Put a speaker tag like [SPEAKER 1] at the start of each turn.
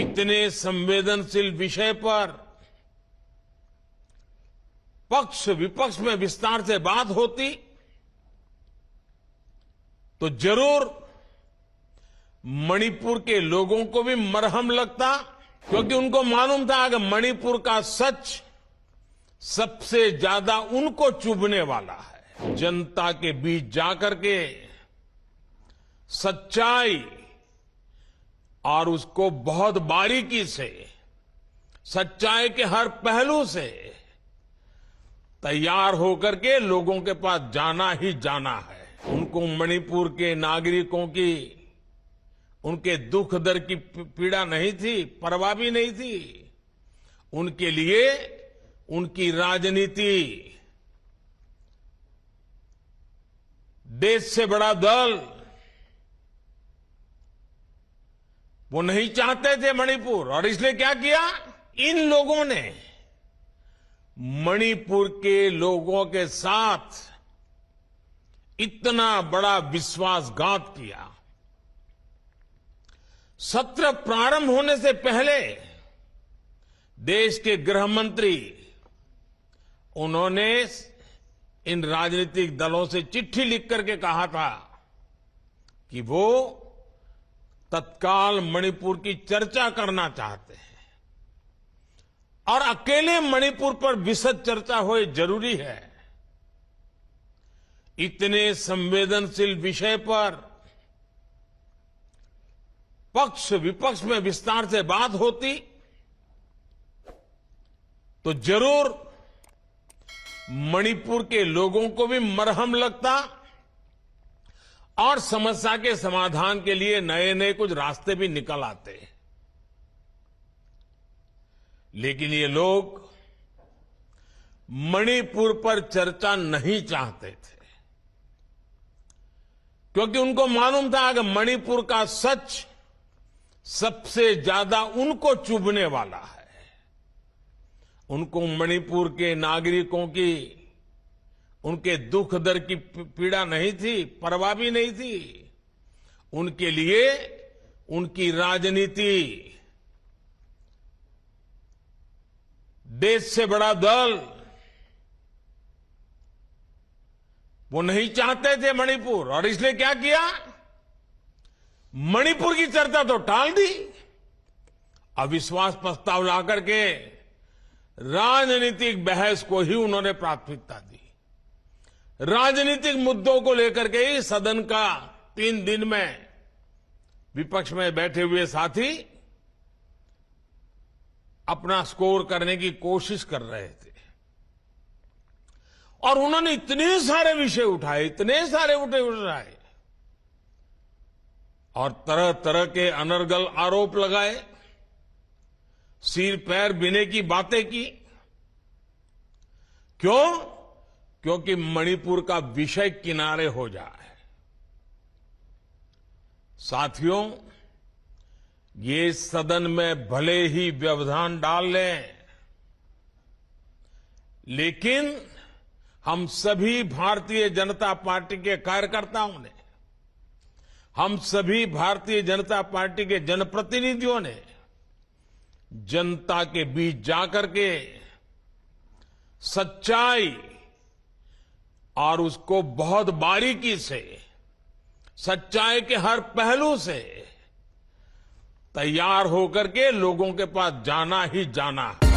[SPEAKER 1] इतने संवेदनशील विषय पर पक्ष विपक्ष में विस्तार से बात होती तो जरूर मणिपुर के लोगों को भी मरहम लगता, क्योंकि उनको मालूम था कि मणिपुर का सच सबसे ज्यादा उनको चुभने वाला है। जनता के बीच जाकर के सच्चाई और उसको बहुत बारीकी से, सच्चाई के हर पहलू से तैयार होकर के लोगों के पास जाना ही जाना है। उनको मणिपुर के नागरिकों की, उनके दुख दर्द की पीड़ा नहीं थी, परवाह भी नहीं थी। उनके लिए उनकी राजनीति, देश से बड़ा दल, वो नहीं चाहते थे मणिपुर। और इसलिए क्या किया, इन लोगों ने मणिपुर के लोगों के साथ इतना बड़ा विश्वासघात किया। सत्र प्रारंभ होने से पहले देश के गृह मंत्री, उन्होंने इन राजनीतिक दलों से चिट्ठी लिख करके कहा था कि वो तत्काल मणिपुर की चर्चा करना चाहते हैं और अकेले मणिपुर पर विशद चर्चा होए जरूरी है। इतने संवेदनशील विषय पर पक्ष विपक्ष में विस्तार से बात होती तो जरूर मणिपुर के लोगों को भी मरहम लगता और समस्या के समाधान के लिए नए नए कुछ रास्ते भी निकल आते। लेकिन ये लोग मणिपुर पर चर्चा नहीं चाहते थे, क्योंकि उनको मालूम था कि मणिपुर का सच सबसे ज्यादा उनको चुभने वाला है। उनको मणिपुर के नागरिकों की, उनके दुख दर्द की पीड़ा नहीं थी, परवाह भी नहीं थी। उनके लिए उनकी राजनीति, देश से बड़ा दल, वो नहीं चाहते थे मणिपुर। और इसलिए क्या किया, मणिपुर की चर्चा तो टाल दी, अविश्वास प्रस्ताव लाकर के राजनीतिक बहस को ही उन्होंने प्राथमिकता दी। राजनीतिक मुद्दों को लेकर के ही सदन का 3 दिन में विपक्ष में बैठे हुए साथी अपना स्कोर करने की कोशिश कर रहे थे। और उन्होंने इतने सारे विषय उठाए, इतने सारे उठाए और तरह तरह के अनर्गल आरोप लगाए, सिर पैर बीने की बातें की। क्यों? क्योंकि मणिपुर का विषय किनारे हो जाए। साथियों, ये सदन में भले ही व्यवधान डाल लें, लेकिन हम सभी भारतीय जनता पार्टी के कार्यकर्ताओं ने, हम सभी भारतीय जनता पार्टी के जनप्रतिनिधियों ने जनता के बीच जाकर के सच्चाई और उसको बहुत बारीकी से, सच्चाई के हर पहलू से तैयार होकर के लोगों के पास जाना ही जाना है।